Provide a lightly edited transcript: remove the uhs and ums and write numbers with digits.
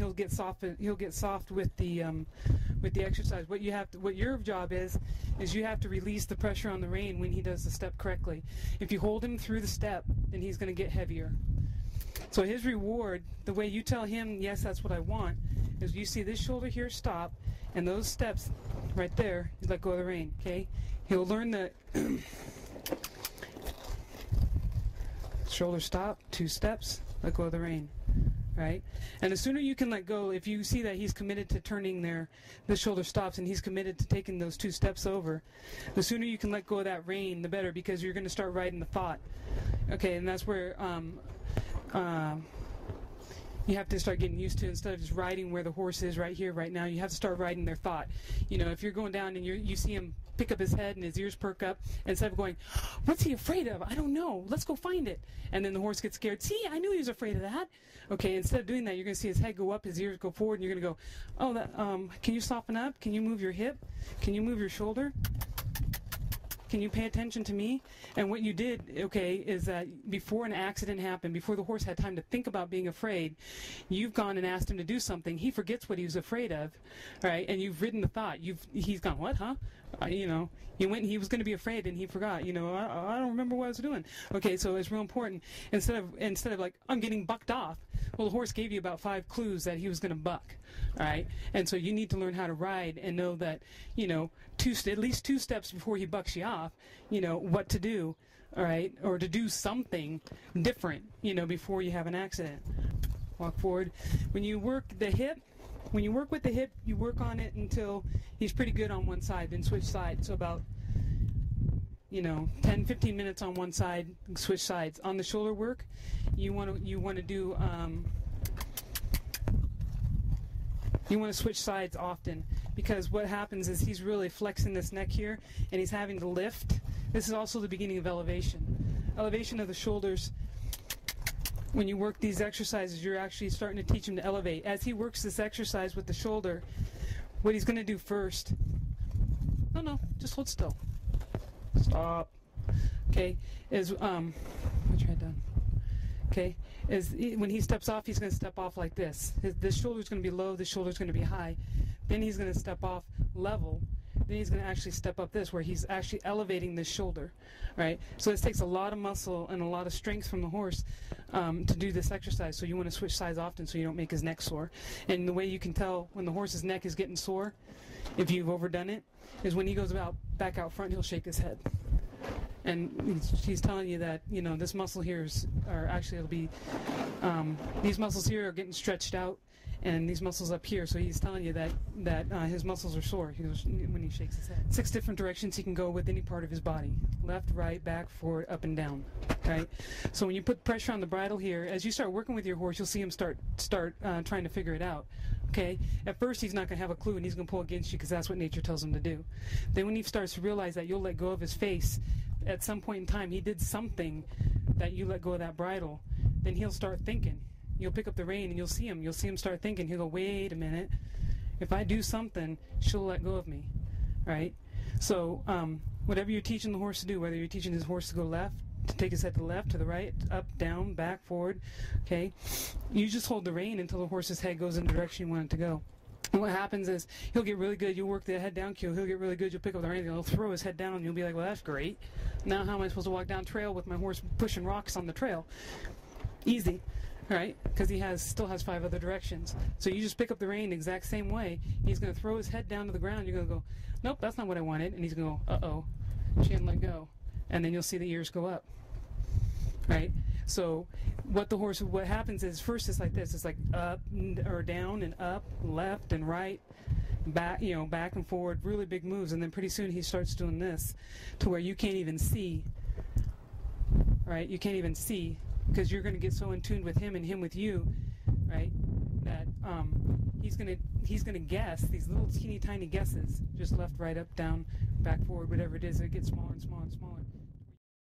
he'll get soft. He'll get soft with the exercise. What your job is you have to release the pressure on the rein when he does the step correctly. If you hold him through the step, then he's going to get heavier. So his reward, the way you tell him, yes, that's what I want, is you see this shoulder here stop, and those steps right there, you let go of the rein, okay? He'll learn the shoulder stop, 2 steps, let go of the rein, right? And the sooner you can let go, if you see that he's committed to turning the shoulder stops and he's committed to taking those 2 steps over, the sooner you can let go of that rein, the better, because you're going to start riding the thought. Okay, and that's where you have to start getting used to, instead of just riding where the horse is right here, right now, you have to start riding their thought. You know, if you're going down and you see him pick up his head and his ears perk up, instead of going, what's he afraid of? I don't know. Let's go find it. And then the horse gets scared. See, I knew he was afraid of that. Okay, instead of doing that, you're going to see his head go up, his ears go forward, and you're going to go, oh, can you soften up? Can you move your hip? Can you move your shoulder? Can you pay attention to me? And what you did, okay, is that before an accident happened, before the horse had time to think about being afraid, you've gone and asked him to do something. He forgets what he was afraid of, right? And you've ridden the thought. He's gone, what, huh? You know, he went. He was going to be afraid, and he forgot. You know, I don't remember what I was doing. Okay, so it's real important. Instead of like, I'm getting bucked off. Well, the horse gave you about 5 clues that he was going to buck, all right? And so you need to learn how to ride and know that, you know, at least 2 steps before he bucks you off, you know, what to do, all right? Or to do something different, you know, before you have an accident. Walk forward. When you work the hip, when you work with the hip, you work on it until he's pretty good on one side, then switch sides. So about, you know, 10-15 minutes on one side, switch sides. On the shoulder work, you want to do you want to switch sides often, because what happens is he's really flexing this neck here, and he's having to lift. This is also the beginning of elevation. Elevation of the shoulders. When you work these exercises, you're actually starting to teach him to elevate. As he works this exercise with the shoulder, what he's going to do first, no, just hold still. Stop. Okay, is put your head down. Okay, when he steps off, he's going to step off like this. This shoulder's going to be low, this shoulder's going to be high. Then he's going to step off level. Then he's going to actually step up this, where he's actually elevating this shoulder, right? So this takes a lot of muscle and a lot of strength from the horse to do this exercise. So you want to switch sides often so you don't make his neck sore. And the way you can tell when the horse's neck is getting sore, if you've overdone it, is when he goes back out front, he'll shake his head. And he's telling you that, you know, this muscle here it'll be, these muscles here are getting stretched out, and these muscles up here, so he's telling you that his muscles are sore when he shakes his head. 6 different directions he can go with any part of his body: left, right, back, forward, up, and down. Right. So when you put pressure on the bridle here, as you start working with your horse, you'll see him start trying to figure it out. Okay. At first, he's not going to have a clue, and he's going to pull against you because that's what nature tells him to do. Then when he starts to realize that you'll let go of his face, at some point in time he did something that you let go of that bridle, then he'll start thinking. You'll pick up the rein and you'll see him start thinking. He'll go, wait a minute, if I do something, she'll let go of me, right? So whatever you're teaching the horse to do, whether you're teaching his horse to go left, to take his head to the left, to the right, up, down, back, forward, okay, you just hold the rein until the horse's head goes in the direction you want it to go. And what happens is he'll get really good. You'll work the head down cue. He'll get really good. You'll pick up the rein. He'll throw his head down, and you'll be like, well, that's great. Now how am I supposed to walk down trail with my horse pushing rocks on the trail? Easy, right? Because he still has 5 other directions. So you just pick up the rein the exact same way. He's going to throw his head down to the ground. You're going to go, nope, that's not what I wanted. And he's going to go, uh-oh, she didn't let go. And then you'll see the ears go up. Right? So what happens is, first it's like this. It's like up or down and up, left and right, back, back and forward, really big moves. And then pretty soon he starts doing this to where you can't even see. Right? You can't even see, because you're going to get so in tune with him and him with you, right? That he's gonna guess these little teeny tiny guesses, just left, right, up, down, back, forward, whatever it is. It gets smaller and smaller and smaller.